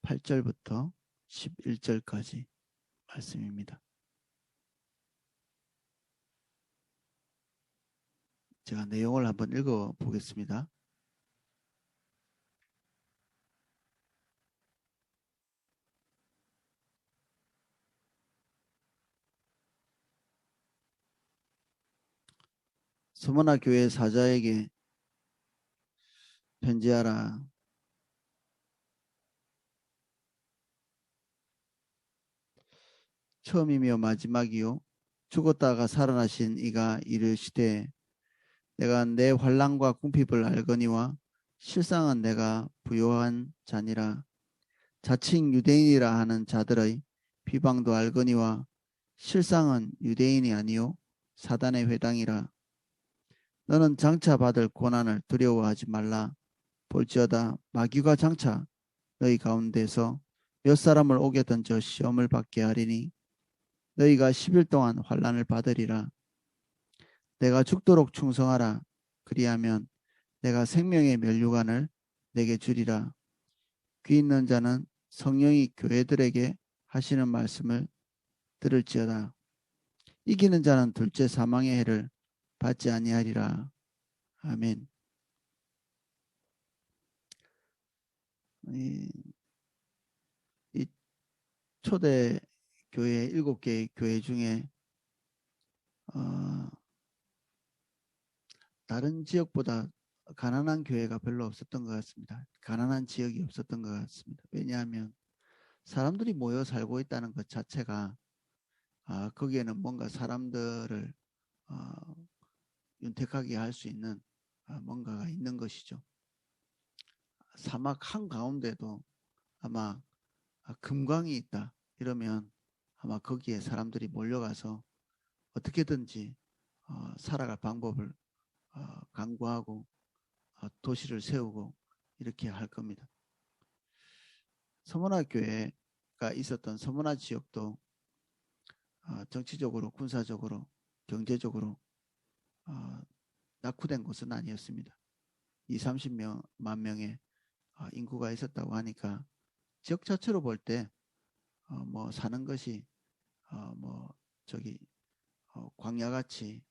8절부터 11절까지 말씀입니다. 제가 내용을 한번 읽어 보겠습니다. 서머나 교회 사자에게 편지하라. 처음이며 마지막이요 죽었다가 살아나신 이가 이르시되 내가 내 환난과 궁핍을 알거니와 실상은 내가 부요한 자니라. 자칭 유대인이라 하는 자들의 비방도 알거니와 실상은 유대인이 아니요 사단의 회당이라. 너는 장차 받을 고난을 두려워하지 말라. 볼지어다 마귀가 장차 너희 가운데서 몇 사람을 오게 던져 시험을 받게 하리니 너희가 10일 동안 환난을 받으리라. 내가 죽도록 충성하라. 그리하면 내가 생명의 면류관을 내게 주리라. 귀 있는 자는 성령이 교회들에게 하시는 말씀을 들을지어다. 이기는 자는 둘째 사망의 해를 받지 아니하리라. 아멘. 이 초대 교회 7개의 교회 중에 다른 지역보다 가난한 교회가 별로 없었던 것 같습니다. 가난한 지역이 없었던 것 같습니다. 왜냐하면 사람들이 모여 살고 있다는 것 자체가 거기에는 뭔가 사람들을 윤택하게 할 수 있는 뭔가가 있는 것이죠. 사막 한가운데도 아마 금광이 있다 이러면 아마 거기에 사람들이 몰려가서 어떻게든지 살아갈 방법을 강구하고 도시를 세우고 이렇게 할 겁니다. 서머나 교회가 있었던 서머나 지역도 정치적으로 군사적으로 경제적으로 낙후된 곳은 아니었습니다. 20-30만 명의 인구가 있었다고 하니까 지역 자체로 볼 때 뭐 사는 것이 뭐 저기 광야같이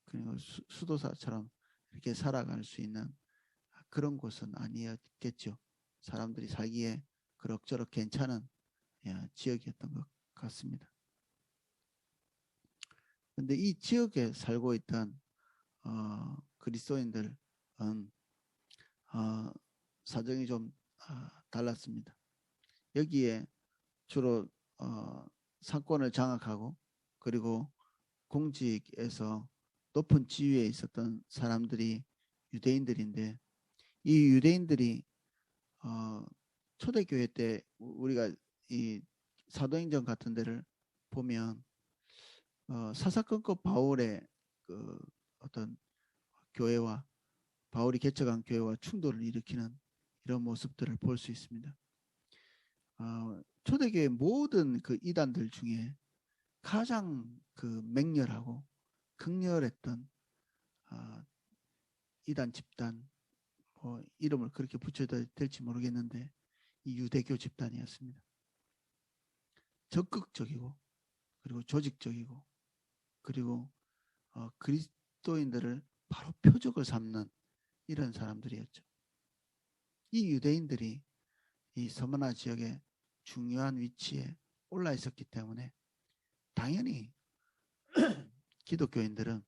그리고 수도사처럼 이렇게 살아갈 수 있는 그런 곳은 아니었겠죠. 사람들이 살기에 그럭저럭 괜찮은 지역이었던 것 같습니다. 그런데 이 지역에 살고 있던 그리스도인들은 사정이 좀 달랐습니다. 여기에 주로 상권을 장악하고 그리고 공직에서 높은 지위에 있었던 사람들이 유대인들인데 이 유대인들이 초대교회 때 우리가 이 사도행전 같은 데를 보면 사사건건 바울의 그 어떤 교회와 바울이 개척한 교회와 충돌을 일으키는 이런 모습들을 볼 수 있습니다. 초대교회 모든 그 이단들 중에 가장 그 맹렬하고 극렬했던 이단 집단 뭐 이름을 그렇게 붙여야 될지 모르겠는데 이 유대교 집단이었습니다. 적극적이고 그리고 조직적이고 그리고 그리스도인들을 바로 표적을 삼는 이런 사람들이었죠. 이 유대인들이 이 서머나 지역의 중요한 위치에 올라 있었기 때문에 당연히 기독교인들은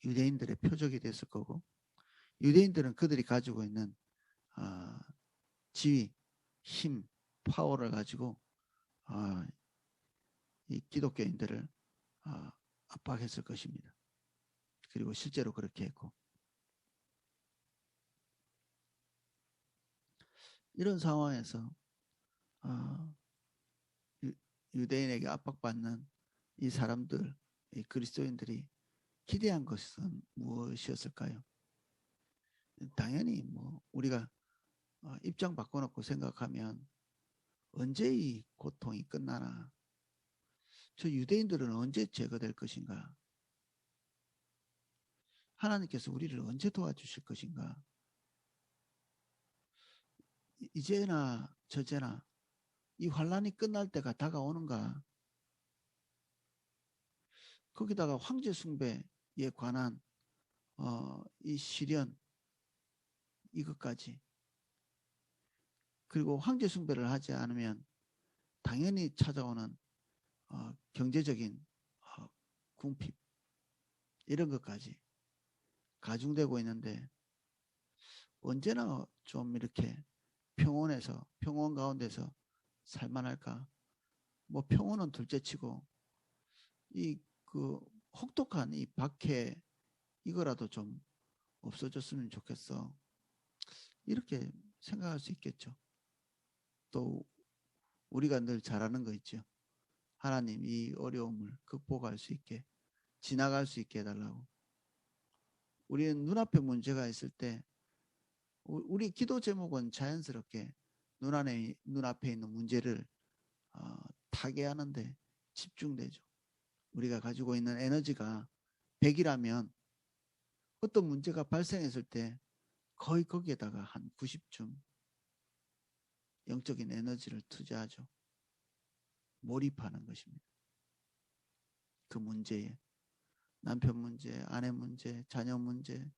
유대인들의 표적이 됐을 거고 유대인들은 그들이 가지고 있는 지위, 힘, 파워를 가지고 이 기독교인들을 압박했을 것입니다. 그리고 실제로 그렇게 했고 이런 상황에서 유대인에게 압박받는 이 사람들, 이 그리스도인들이 기대한 것은 무엇이었을까요? 당연히 뭐 우리가 입장 바꿔놓고 생각하면 언제 이 고통이 끝나나? 저 유대인들은 언제 제거될 것인가? 하나님께서 우리를 언제 도와주실 것인가? 이제나 저제나 이 환란이 끝날 때가 다가오는가. 거기다가 황제 숭배에 관한 이 시련 이것까지. 그리고 황제 숭배를 하지 않으면 당연히 찾아오는 경제적인 궁핍 이런 것까지 가중되고 있는데 언제나 좀 이렇게 평온 가운데서 살만할까? 뭐 평온은 둘째치고 이 그 혹독한 이 박해 이거라도 좀 없어졌으면 좋겠어. 이렇게 생각할 수 있겠죠. 또 우리가 늘 잘하는 거 있죠. 하나님 이 어려움을 극복할 수 있게 지나갈 수 있게 해달라고. 우리는 눈앞에 문제가 있을 때 우리 기도 제목은 자연스럽게 눈앞에 있는 문제를 타개하는데 집중되죠. 우리가 가지고 있는 에너지가 100이라면 어떤 문제가 발생했을 때 거의 거기에다가 한 90쯤 영적인 에너지를 투자하죠. 몰입하는 것입니다. 그 문제에 남편 문제, 아내 문제, 자녀 문제,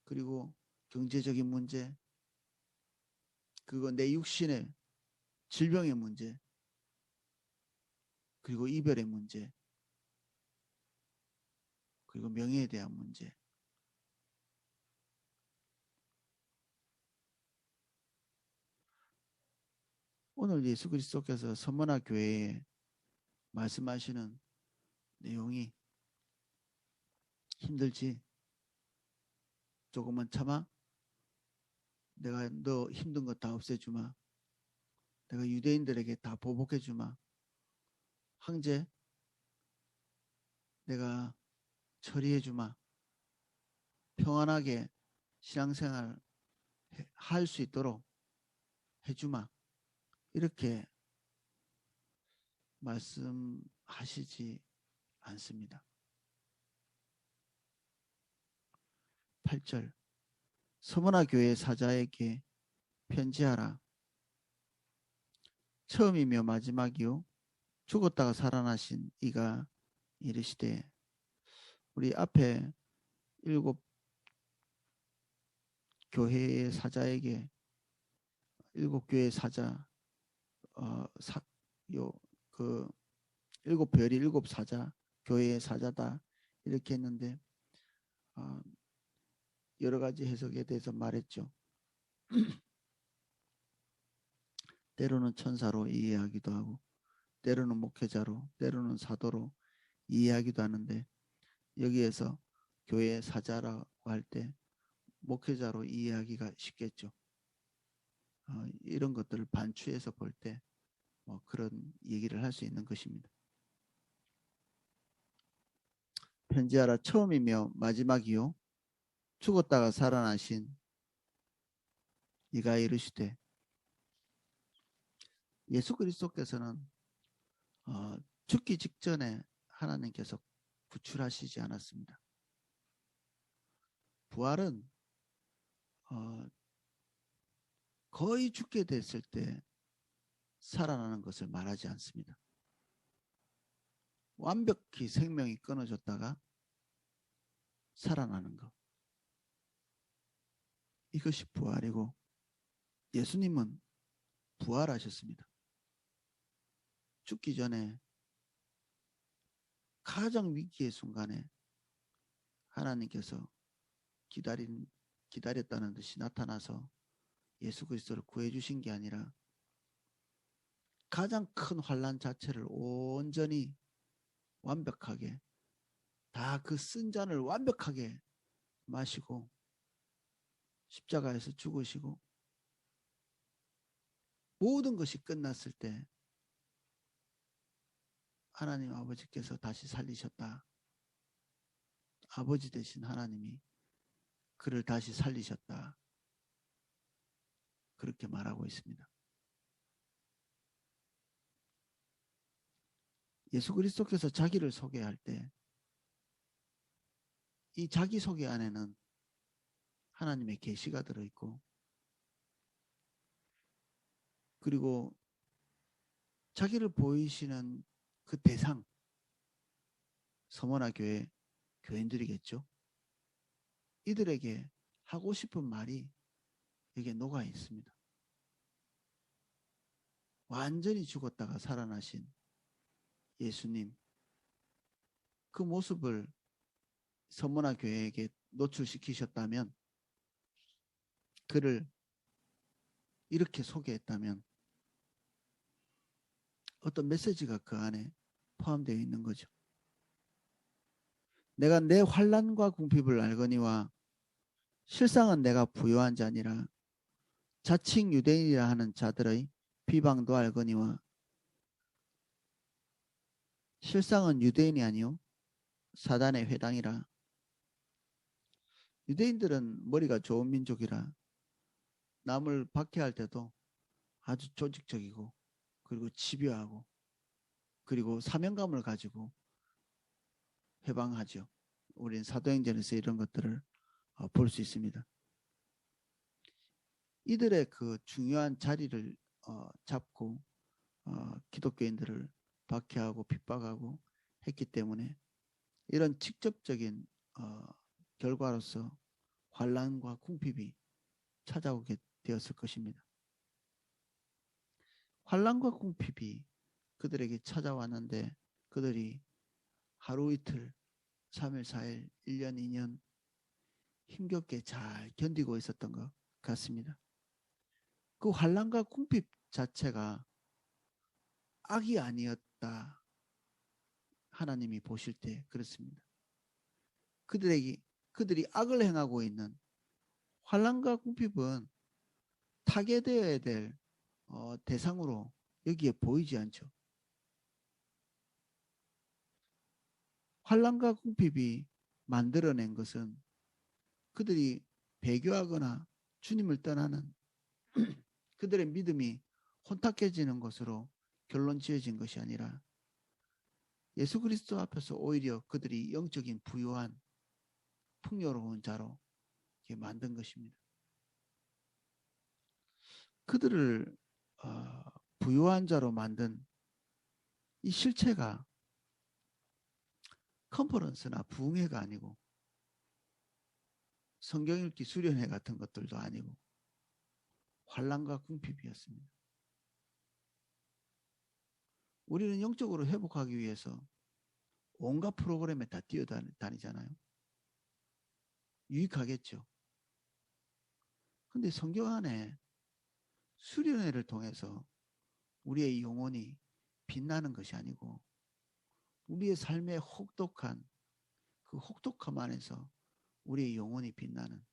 그리고 경제적인 문제, 그리고 내 육신의 질병의 문제, 그리고 이별의 문제, 그리고 명예에 대한 문제. 오늘 예수 그리스도께서 서머나 교회에 말씀하시는 내용이 힘들지? 조금만 참아? 내가 너 힘든 거 다 없애주마. 내가 유대인들에게 다 보복해주마. 황제, 내가 처리해주마. 평안하게 신앙생활 할 수 있도록 해주마. 이렇게 말씀하시지 않습니다. 8절 서머나 교회 사자에게 편지하라. 처음이며 마지막이요 죽었다가 살아나신 이가 이르시되. 우리 앞에 7 교회의 사자에게 7 교회의 사자 그 7별이 7 사자 교회의 사자다 이렇게 했는데 여러 가지 해석에 대해서 말했죠. 때로는 천사로 이해하기도 하고 때로는 목회자로 때로는 사도로 이해하기도 하는데 여기에서 교회 사자라고 할 때 목회자로 이해하기가 쉽겠죠. 이런 것들을 반추해서 볼 때 뭐 그런 얘기를 할 수 있는 것입니다. 편지하라. 처음이며 마지막이요 죽었다가 살아나신 이가 이르시되. 예수 그리스도께서는 죽기 직전에 하나님께서 구출하시지 않았습니다. 부활은 거의 죽게 됐을 때 살아나는 것을 말하지 않습니다. 완벽히 생명이 끊어졌다가 살아나는 것. 이것이 부활이고 예수님은 부활하셨습니다. 죽기 전에 가장 위기의 순간에 하나님께서 기다렸다는 듯이 나타나서 예수 그리스도를 구해주신 게 아니라 가장 큰 환난 자체를 온전히 완벽하게 다 그 쓴 잔을 완벽하게 마시고 십자가에서 죽으시고 모든 것이 끝났을 때 하나님 아버지께서 다시 살리셨다. 아버지 되신 하나님이 그를 다시 살리셨다. 그렇게 말하고 있습니다. 예수 그리스도께서 자기를 소개할 때 이 자기소개 안에는 하나님의 계시가 들어있고 그리고 자기를 보이시는 그 대상, 서머나 교회 교인들이겠죠. 이들에게 하고 싶은 말이 여기에 녹아 있습니다. 완전히 죽었다가 살아나신 예수님, 그 모습을 서머나 교회에게 노출시키셨다면, 그를 이렇게 소개했다면 어떤 메시지가 그 안에 포함되어 있는 거죠. 내가 내 환난과 궁핍을 알거니와 실상은 내가 부요한 자니라. 자칭 유대인이라 하는 자들의 비방도 알거니와 실상은 유대인이 아니요 사단의 회당이라. 유대인들은 머리가 좋은 민족이라 남을 박해할 때도 아주 조직적이고, 그리고 집요하고, 그리고 사명감을 가지고 해방하죠. 우리는 사도행전에서 이런 것들을 볼 수 있습니다. 이들의 그 중요한 자리를 잡고 기독교인들을 박해하고 핍박하고 했기 때문에 이런 직접적인 결과로서 환난과 궁핍이 찾아오게 되었을 것입니다. 환난과 궁핍이 그들에게 찾아왔는데 그들이 하루 이틀, 3일, 4일, 1년, 2년 힘겹게 잘 견디고 있었던 것 같습니다. 그 환난과 궁핍 자체가 악이 아니었다. 하나님이 보실 때 그렇습니다. 그들이 악을 행하고 있는 환난과 궁핍은 타개되어야 될 대상으로 여기에 보이지 않죠. 환난과 궁핍이 만들어낸 것은 그들이 배교하거나 주님을 떠나는 그들의 믿음이 혼탁해지는 것으로 결론 지어진 것이 아니라 예수 그리스도 앞에서 오히려 그들이 영적인 부유한 풍요로운 자로 만든 것입니다. 그들을 부유한 자로 만든 이 실체가 컨퍼런스나 부흥회가 아니고 성경 읽기 수련회 같은 것들도 아니고 환난과 궁핍이었습니다. 우리는 영적으로 회복하기 위해서 온갖 프로그램에 다 뛰어다니잖아요. 유익하겠죠. 근데 성경 안에 수련회를 통해서 우리의 영혼이 빛나는 것이 아니고 우리의 삶의 혹독한 그 혹독함 안에서 우리의 영혼이 빛나는,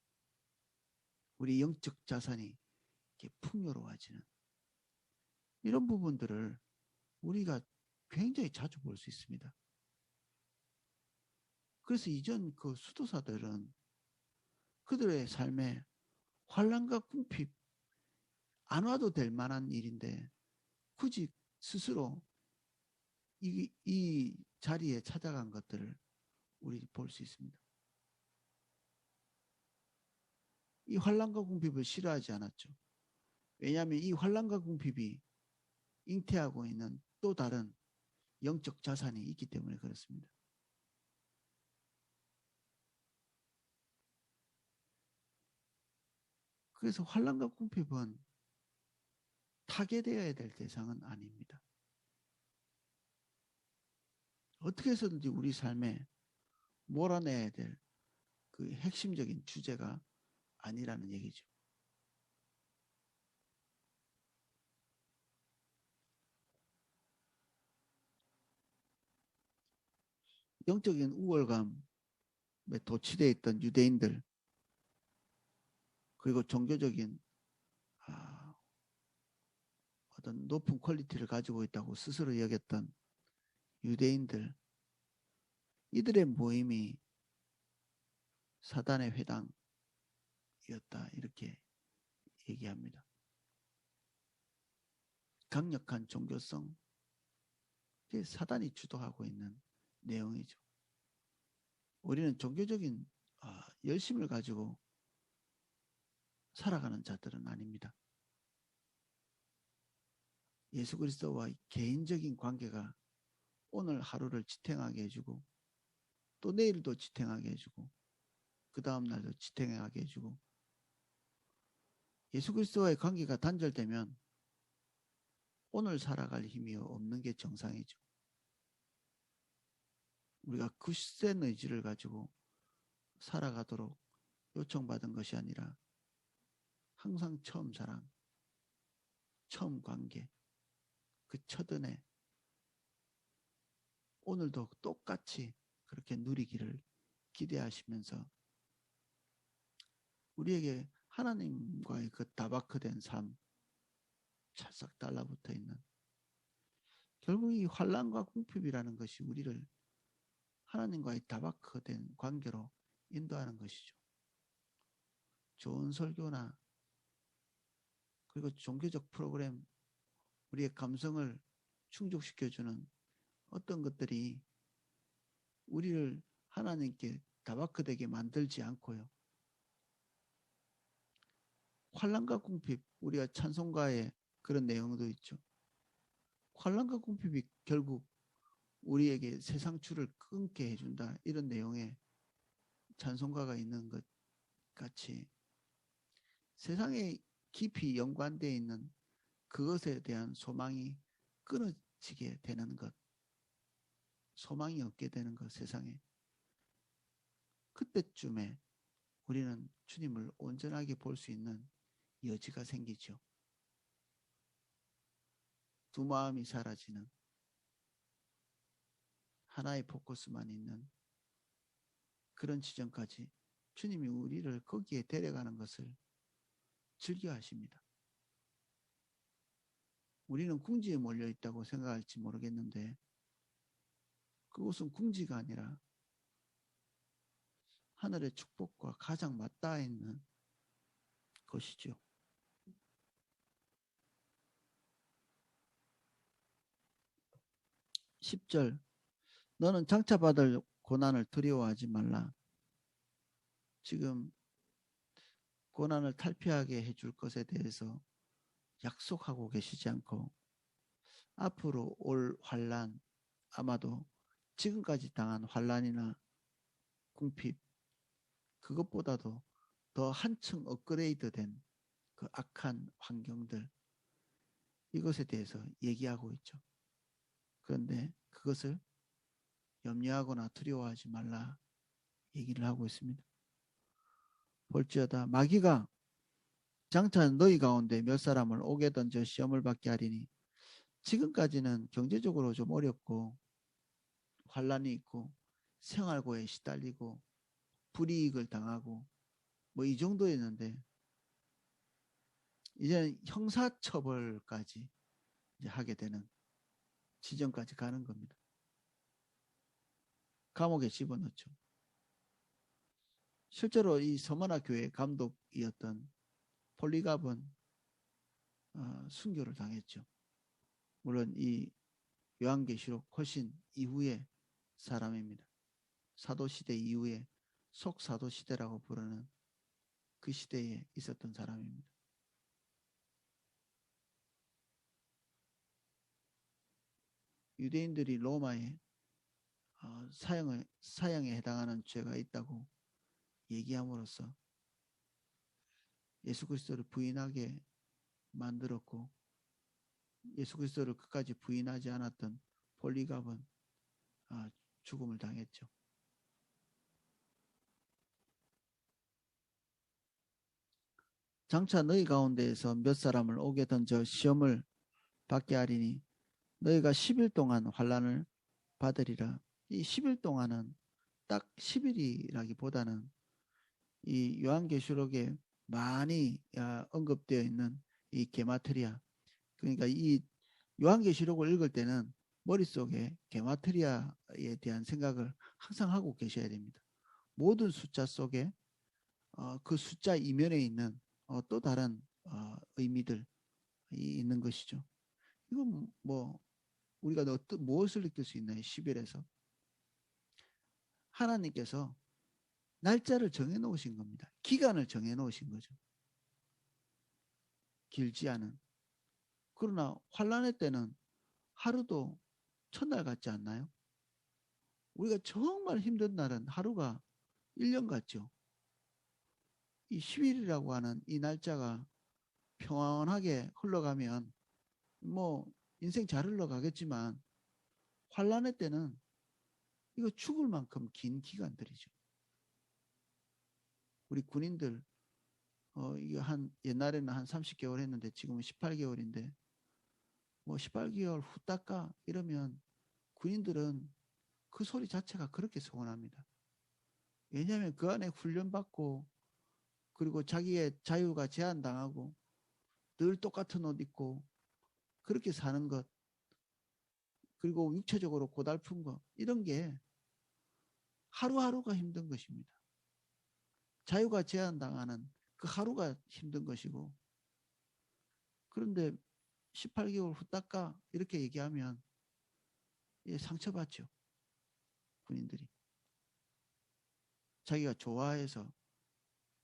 우리 영적 자산이 이렇게 풍요로워지는 이런 부분들을 우리가 굉장히 자주 볼 수 있습니다. 그래서 이전 그 수도사들은 그들의 삶에 환난과 궁핍 안 와도 될 만한 일인데 굳이 스스로 이 자리에 찾아간 것들을 우리 볼 수 있습니다. 이 환난과 궁핍을 싫어하지 않았죠. 왜냐하면 이 환난과 궁핍이 잉태하고 있는 또 다른 영적 자산이 있기 때문에 그렇습니다. 그래서 환난과 궁핍은 타개되어야 될 대상은 아닙니다. 어떻게 해서든지 우리 삶에 몰아내야 될 그 핵심적인 주제가 아니라는 얘기죠. 영적인 우월감에 도취되어 있던 유대인들, 그리고 종교적인 어떤 높은 퀄리티를 가지고 있다고 스스로 여겼던 유대인들, 이들의 모임이 사단의 회당이었다, 이렇게 얘기합니다. 강력한 종교성, 그게 사단이 주도하고 있는 내용이죠. 우리는 종교적인 열심을 가지고 살아가는 자들은 아닙니다. 예수 그리스도와 개인적인 관계가 오늘 하루를 지탱하게 해주고 또 내일도 지탱하게 해주고 그 다음 날도 지탱하게 해주고 예수 그리스도와의 관계가 단절되면 오늘 살아갈 힘이 없는 게 정상이죠. 우리가 굳센 의지를 가지고 살아가도록 요청받은 것이 아니라 항상 처음 사랑, 처음 관계, 그 첫 은혜 오늘도 똑같이 그렇게 누리기를 기대하시면서 우리에게 하나님과의 그 다바크된 삶 찰싹 달라붙어 있는 결국 이 환난과 궁핍이라는 것이 우리를 하나님과의 다바크된 관계로 인도하는 것이죠. 좋은 설교나 그리고 종교적 프로그램 우리의 감성을 충족시켜주는 어떤 것들이 우리를 하나님께 다바크되게 만들지 않고요. 환난과 궁핍 우리가 찬송가에 그런 내용도 있죠. 환난과 궁핍이 결국 우리에게 세상 줄을 끊게 해준다 이런 내용의 찬송가가 있는 것 같이 세상에 깊이 연관되어 있는 그것에 대한 소망이 끊어지게 되는 것, 소망이 없게 되는 것 세상에 그때쯤에 우리는 주님을 온전하게 볼 수 있는 여지가 생기죠. 두 마음이 사라지는 하나의 포커스만 있는 그런 지점까지 주님이 우리를 거기에 데려가는 것을 즐겨 하십니다. 우리는 궁지에 몰려 있다고 생각할지 모르겠는데 그곳은 궁지가 아니라 하늘의 축복과 가장 맞닿아 있는 것이죠. 10절 너는 장차받을 고난을 두려워하지 말라. 지금 고난을 탈피하게 해줄 것에 대해서 약속하고 계시지 않고 앞으로 올 환난 아마도 지금까지 당한 환난이나 궁핍 그것보다도 더 한층 업그레이드된 그 악한 환경들 이것에 대해서 얘기하고 있죠. 그런데 그것을 염려하거나 두려워하지 말라 얘기를 하고 있습니다. 볼지어다 마귀가 장차 너희 가운데 몇 사람을 옥에 던져 시험을 받게 하리니 지금까지는 경제적으로 좀 어렵고 환란이 있고 생활고에 시달리고 불이익을 당하고 뭐 이 정도였는데 이제는 형사처벌까지 이제 하게 되는 지점까지 가는 겁니다. 감옥에 집어넣죠. 실제로 이 서머나 교회 감독이었던 폴리갑은 순교를 당했죠. 물론 이 요한계시록 훨씬 이후의 사람입니다. 사도시대 이후에 속사도시대라고 부르는 그 시대에 있었던 사람입니다. 유대인들이 로마에 사형에 해당하는 죄가 있다고 얘기함으로써 예수 그리스도를 부인하게 만들었고 예수 그리스도를 끝까지 부인하지 않았던 폴리갑은 죽음을 당했죠. 장차 너희 가운데에서 몇 사람을 옥에 던져 시험을 받게 하리니 너희가 10일 동안 환난을 받으리라. 이 10일 동안은 딱 10일이라기보다는 이 요한계시록에 많이 언급되어 있는 이 게마트리아 그러니까 이 요한계시록을 읽을 때는 머릿속에 게마트리아에 대한 생각을 항상 하고 계셔야 됩니다. 모든 숫자 속에 그 숫자 이면에 있는 또 다른 의미들이 있는 것이죠. 이건 뭐 우리가 무엇을 느낄 수 있나요? 10일에서 하나님께서 날짜를 정해놓으신 겁니다. 기간을 정해놓으신 거죠. 길지 않은 그러나 환란의 때는 하루도 첫날 같지 않나요? 우리가 정말 힘든 날은 하루가 1년 같죠. 이 10일이라고 하는 이 날짜가 평안하게 흘러가면 뭐 인생 잘 흘러가겠지만 환란의 때는 이거 죽을 만큼 긴 기간들이죠. 우리 군인들 이게 한 옛날에는 한 30개월 했는데 지금은 18개월인데 뭐 18개월 후딱 가 이러면 군인들은 그 소리 자체가 그렇게 서운합니다. 왜냐하면 그 안에 훈련받고 그리고 자기의 자유가 제한당하고 늘 똑같은 옷 입고 그렇게 사는 것 그리고 육체적으로 고달픈 것 이런 게 하루하루가 힘든 것입니다. 자유가 제한당하는 그 하루가 힘든 것이고 그런데 18개월 후딱 가 이렇게 얘기하면 상처받죠. 군인들이. 자기가 좋아해서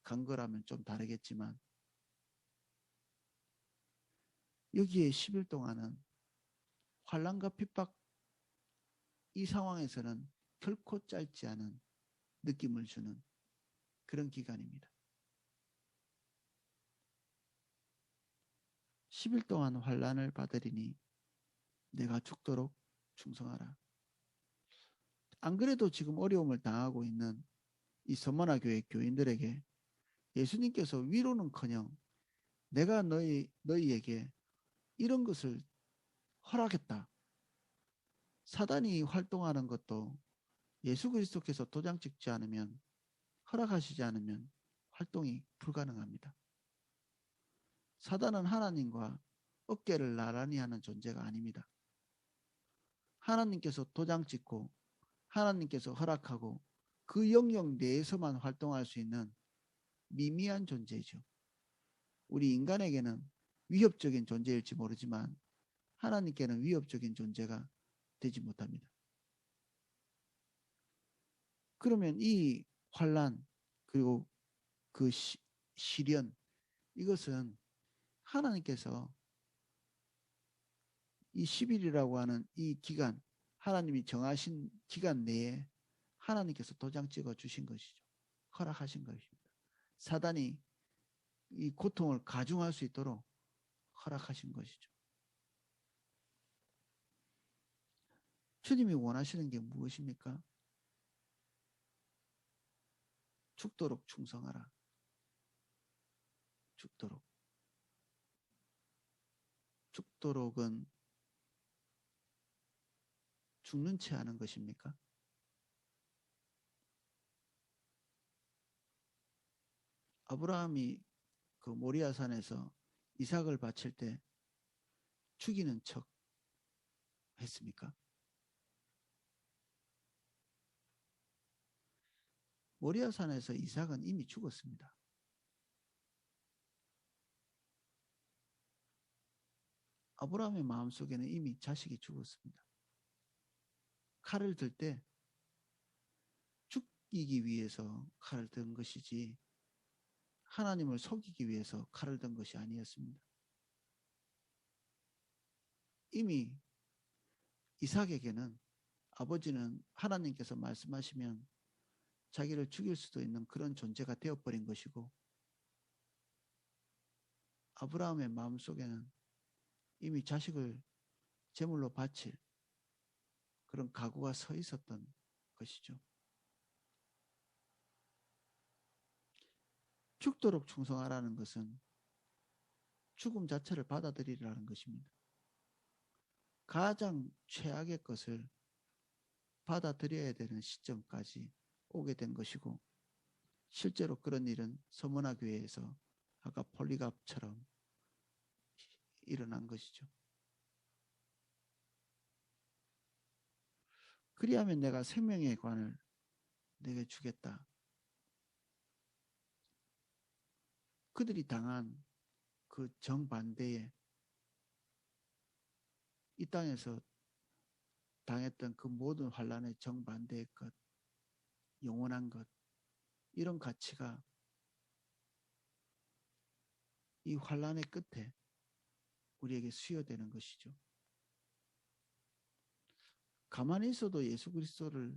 간 거라면 좀 다르겠지만 여기에 10일 동안은 환란과 핍박 이 상황에서는 결코 짧지 않은 느낌을 주는 그런 기간입니다. 10일 동안 환란을 받으리니 내가 죽도록 충성하라. 안 그래도 지금 어려움을 당하고 있는 이 서머나 교회 교인들에게 예수님께서 위로는커녕 내가 너희에게 이런 것을 허락했다. 사단이 활동하는 것도 예수 그리스도께서 도장 찍지 않으면 허락하시지 않으면 활동이 불가능합니다. 사단은 하나님과 어깨를 나란히 하는 존재가 아닙니다. 하나님께서 도장 찍고 하나님께서 허락하고 그 영역 내에서만 활동할 수 있는 미미한 존재죠. 우리 인간에게는 위협적인 존재일지 모르지만 하나님께는 위협적인 존재가 되지 못합니다. 그러면 이 환란 그리고 그 시련 이것은 하나님께서 이 10일이라고 하는 이 기간 하나님이 정하신 기간 내에 하나님께서 도장 찍어 주신 것이죠. 허락하신 것입니다. 사단이 이 고통을 가중할 수 있도록 허락하신 것이죠. 주님이 원하시는 게 무엇입니까? 죽도록 충성하라. 죽도록. 죽도록은 죽는 채 하는 것입니까? 아브라함이 그 모리아산에서 이삭을 바칠 때 죽이는 척 했습니까? 모리아산에서 이삭은 이미 죽었습니다. 아브라함의 마음속에는 이미 자식이 죽었습니다. 칼을 들 때 죽이기 위해서 칼을 든 것이지 하나님을 속이기 위해서 칼을 든 것이 아니었습니다. 이미 이삭에게는 아버지는 하나님께서 말씀하시면 자기를 죽일 수도 있는 그런 존재가 되어버린 것이고 아브라함의 마음속에는 이미 자식을 제물로 바칠 그런 각오가 서 있었던 것이죠. 죽도록 충성하라는 것은 죽음 자체를 받아들이라는 것입니다. 가장 최악의 것을 받아들여야 되는 시점까지 오게 된 것이고 실제로 그런 일은 서머나 교회에서 아까 폴리갑처럼 일어난 것이죠. 그리하면 내가 생명의 관을 내게 주겠다. 그들이 당한 그 정반대에 이 땅에서 당했던 그 모든 환란의 정반대의 것, 영원한 것, 이런 가치가 이 환란의 끝에 우리에게 수여되는 것이죠. 가만히 있어도 예수 그리스도를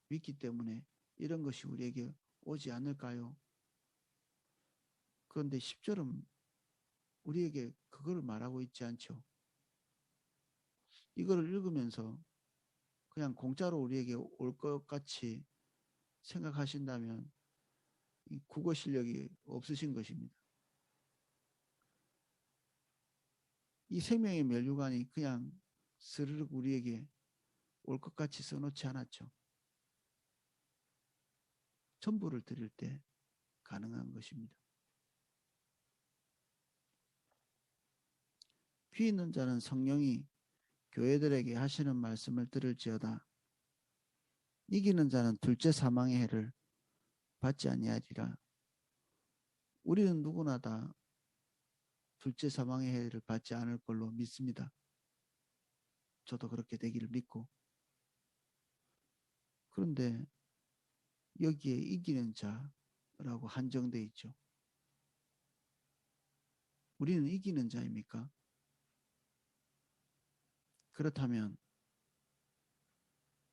믿기 때문에 이런 것이 우리에게 오지 않을까요? 그런데 10절은 우리에게 그걸 말하고 있지 않죠. 이거를 읽으면서 그냥 공짜로 우리에게 올 것 같이 생각하신다면 국어 실력이 없으신 것입니다. 이 생명의 면류관이 그냥 스르륵 우리에게 올 것 같이 써놓지 않았죠. 전부를 드릴 때 가능한 것입니다. 귀 있는 자는 성령이 교회들에게 하시는 말씀을 들을지어다. 이기는 자는 둘째 사망의 해를 받지 아니하리라. 우리는 누구나 다 둘째 사망의 해를 받지 않을 걸로 믿습니다. 저도 그렇게 되기를 믿고. 그런데 여기에 이기는 자라고 한정되어 있죠. 우리는 이기는 자입니까? 그렇다면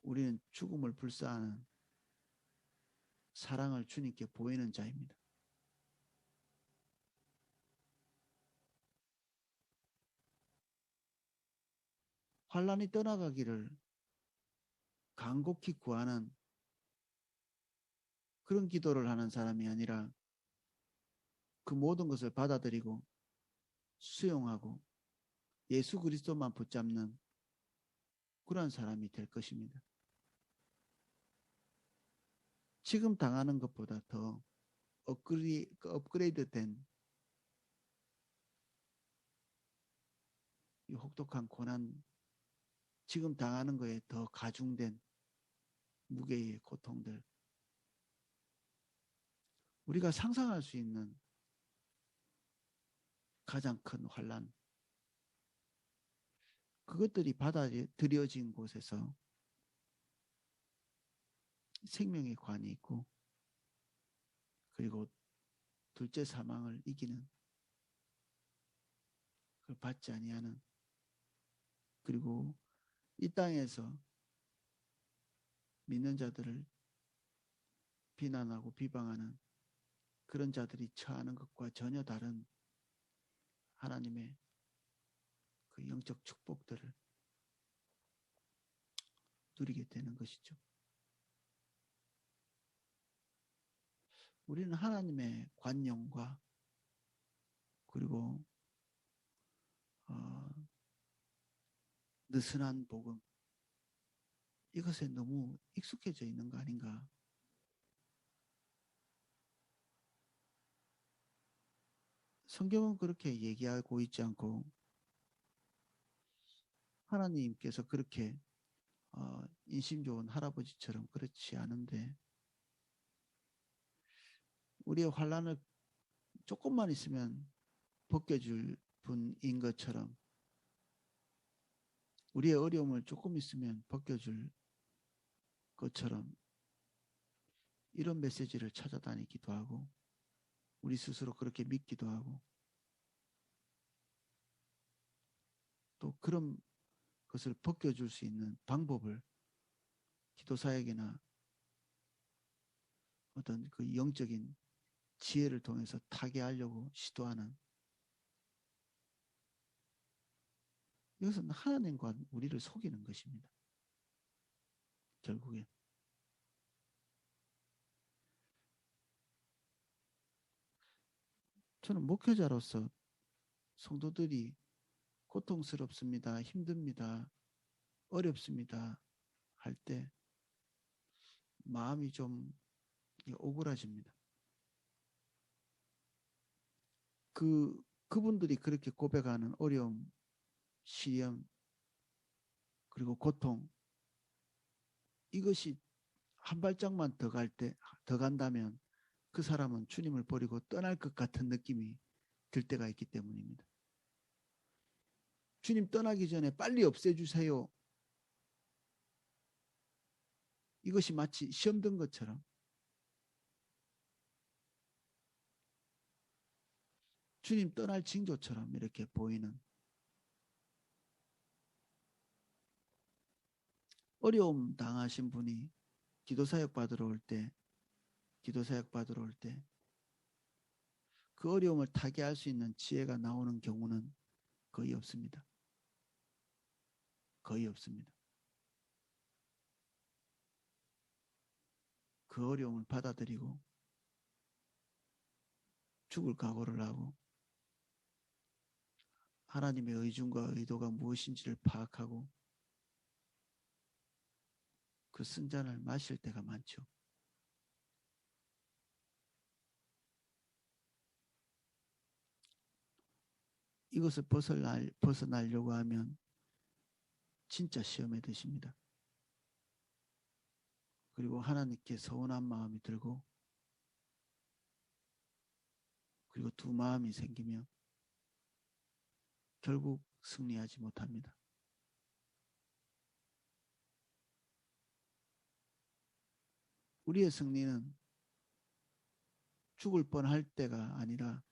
우리는 죽음을 불사하는 사랑을 주님께 보이는 자입니다. 환란이 떠나가기를 간곡히 구하는 그런 기도를 하는 사람이 아니라 그 모든 것을 받아들이고 수용하고 예수 그리스도만 붙잡는 그런 사람이 될 것입니다. 지금 당하는 것보다 더 업그레이드된 이 혹독한 고난, 지금 당하는 거에 더 가중된 무게의 고통들, 우리가 상상할 수 있는 가장 큰 환난, 그것들이 받아들여진 곳에서 생명의 관이 있고, 그리고 둘째 사망을 이기는, 그걸 받지 아니하는, 그리고 이 땅에서 믿는 자들을 비난하고 비방하는 그런 자들이 처하는 것과 전혀 다른 하나님의 그 영적 축복들을 누리게 되는 것이죠. 우리는 하나님의 관용과 그리고 느슨한 복음, 이것에 너무 익숙해져 있는 거 아닌가. 성경은 그렇게 얘기하고 있지 않고 하나님께서 그렇게 인심 좋은 할아버지처럼 그렇지 않은데 우리의 환난을 조금만 있으면 벗겨줄 분인 것처럼 우리의 어려움을 조금 있으면 벗겨줄 것처럼 이런 메시지를 찾아다니기도 하고 우리 스스로 그렇게 믿기도 하고 또 그런 것을 벗겨줄 수 있는 방법을 기도사에게나 어떤 그 영적인 지혜를 통해서 타개하려고 시도하는, 이것은 하나님과 우리를 속이는 것입니다. 결국엔. 저는 목회자로서 성도들이 고통스럽습니다, 힘듭니다, 어렵습니다 할 때 마음이 좀 오그라집니다. 그분들이 그렇게 고백하는 어려움, 시험, 그리고 고통, 이것이 한 발짝만 더 간다면 그 사람은 주님을 버리고 떠날 것 같은 느낌이 들 때가 있기 때문입니다. 주님 떠나기 전에 빨리 없애주세요. 이것이 마치 시험 든 것처럼 주님 떠날 징조처럼 이렇게 보이는 어려움 당하신 분이 기도사역 받으러 올 때 그 어려움을 타개할 수 있는 지혜가 나오는 경우는 거의 없습니다. 거의 없습니다. 그 어려움을 받아들이고 죽을 각오를 하고 하나님의 의중과 의도가 무엇인지를 파악하고 그 쓴잔을 마실 때가 많죠. 이것을 벗어나려고 하면 진짜 시험에 드십니다. 그리고 하나님께 서운한 마음이 들고 그리고 두 마음이 생기며 결국 승리하지 못합니다. 우리의 승리는 죽을 뻔할 때가 아니라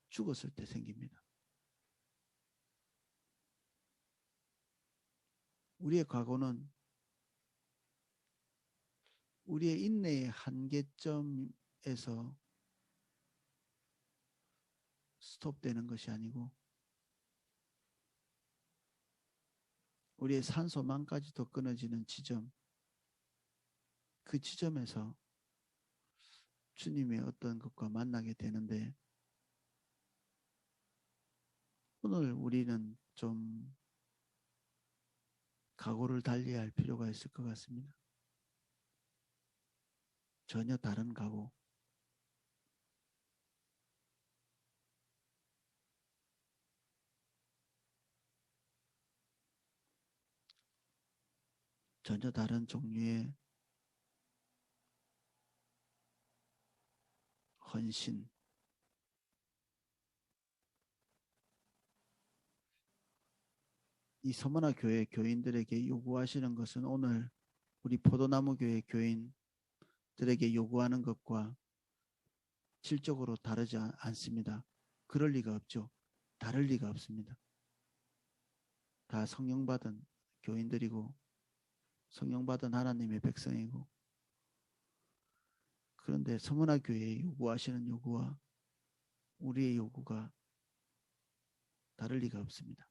죽었을 때 생깁니다. 우리의 과거는 우리의 인내의 한계점에서 스톱되는 것이 아니고 우리의 산소망까지도 끊어지는 지점, 그 지점에서 주님의 어떤 것과 만나게 되는데 오늘 우리는 좀 각오를 달리해야 할 필요가 있을 것 같습니다. 전혀 다른 각오. 전혀 다른 종류의 헌신. 이 서머나 교회 교인들에게 요구하시는 것은 오늘 우리 포도나무 교회 교인들에게 요구하는 것과 질적으로 다르지 않습니다. 그럴 리가 없죠. 다를 리가 없습니다. 다 성령받은 교인들이고 성령받은 하나님의 백성이고 그런데 서머나 교회에 요구하시는 요구와 우리의 요구가 다를 리가 없습니다.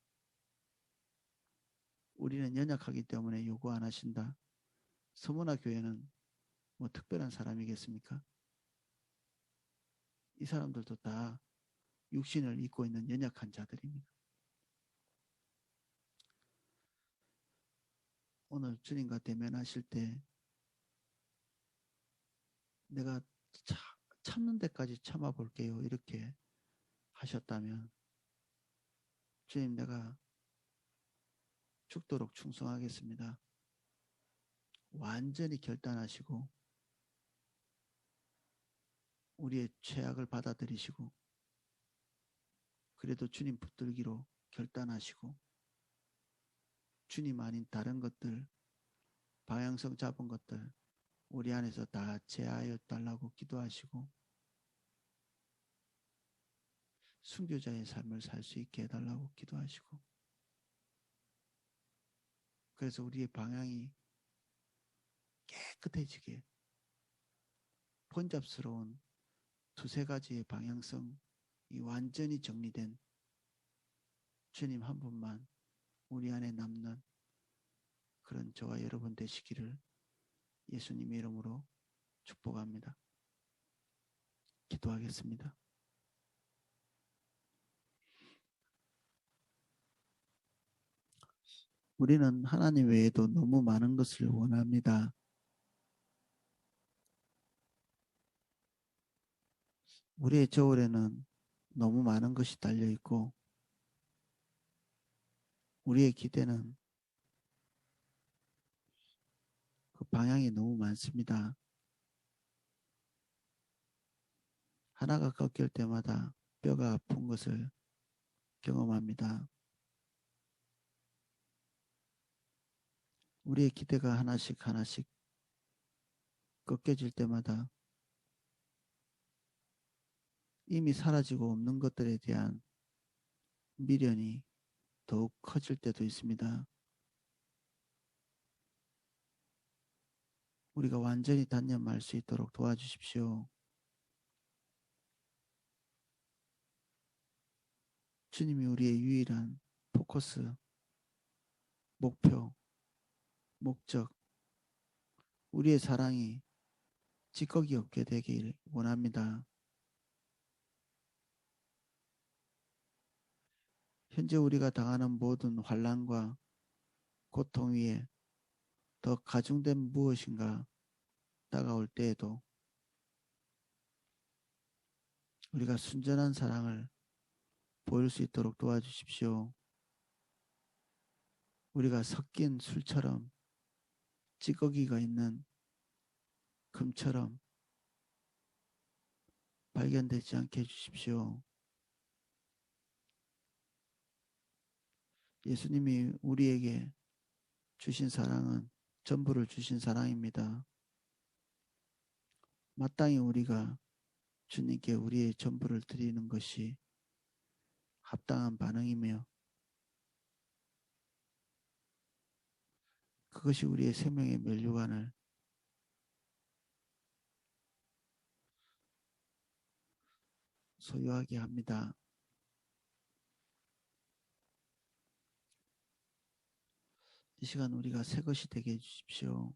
우리는 연약하기 때문에 요구 안 하신다. 서머나 교회는 뭐 특별한 사람이겠습니까? 이 사람들도 다 육신을 입고 있는 연약한 자들입니다. 오늘 주님과 대면하실 때 내가 참는 데까지 참아 볼게요. 이렇게 하셨다면 주님 내가 죽도록 충성하겠습니다. 완전히 결단하시고 우리의 죄악을 받아들이시고 그래도 주님 붙들기로 결단하시고 주님 아닌 다른 것들 방향성 잡은 것들 우리 안에서 다 제하여 달라고 기도하시고 순교자의 삶을 살 수 있게 해달라고 기도하시고 그래서 우리의 방향이 깨끗해지게 번잡스러운 두세 가지의 방향성이 완전히 정리된 주님 한 분만 우리 안에 남는 그런 저와 여러분 되시기를 예수님의 이름으로 축복합니다. 기도하겠습니다. 우리는 하나님 외에도 너무 많은 것을 원합니다. 우리의 저울에는 너무 많은 것이 달려있고 우리의 기대는 그 방향이 너무 많습니다. 하나가 꺾일 때마다 뼈가 아픈 것을 경험합니다. 우리의 기대가 하나씩 꺾여질 때마다 이미 사라지고 없는 것들에 대한 미련이 더욱 커질 때도 있습니다. 우리가 완전히 단념할 수 있도록 도와주십시오. 주님이 우리의 유일한 포커스, 목표, 목적, 우리의 사랑이 찌꺼기 없게 되길 원합니다. 현재 우리가 당하는 모든 환난과 고통 위에 더 가중된 무엇인가 다가올 때에도 우리가 순전한 사랑을 보일 수 있도록 도와주십시오. 우리가 섞인 술처럼 찌꺼기가 있는 금처럼 발견되지 않게 해주십시오. 예수님이 우리에게 주신 사랑은 전부를 주신 사랑입니다. 마땅히 우리가 주님께 우리의 전부를 드리는 것이 합당한 반응이며 그것이 우리의 생명의 면류관을 소유하게 합니다. 이 시간 우리가 새 것이 되게 해주십시오.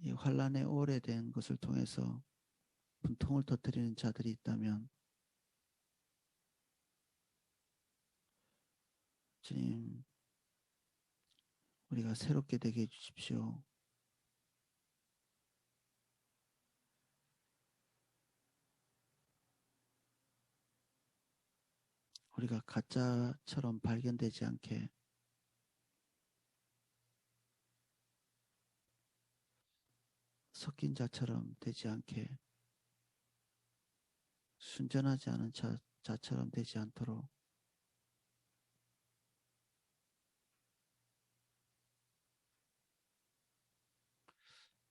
이 환란에 오래된 것을 통해서 분통을 터뜨리는 자들이 있다면 주님, 우리가 새롭게 되게 해주십시오. 우리가 가짜처럼 발견되지 않게 섞인 자처럼 되지 않게 순전하지 않은 자처럼 되지 않도록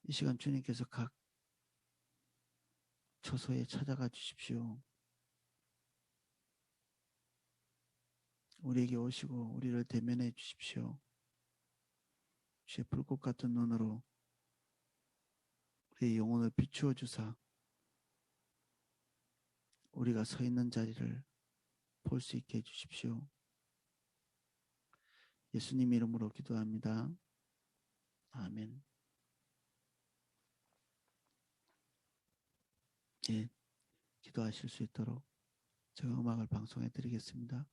이 시간 주님께서 각 처소에 찾아가 주십시오. 우리에게 오시고 우리를 대면해 주십시오. 주의 불꽃 같은 눈으로 우리의 영혼을 비추어 주사 우리가 서 있는 자리를 볼 수 있게 해주십시오. 예수님 이름으로 기도합니다. 아멘. 예, 기도하실 수 있도록 제가 음악을 방송해 드리겠습니다.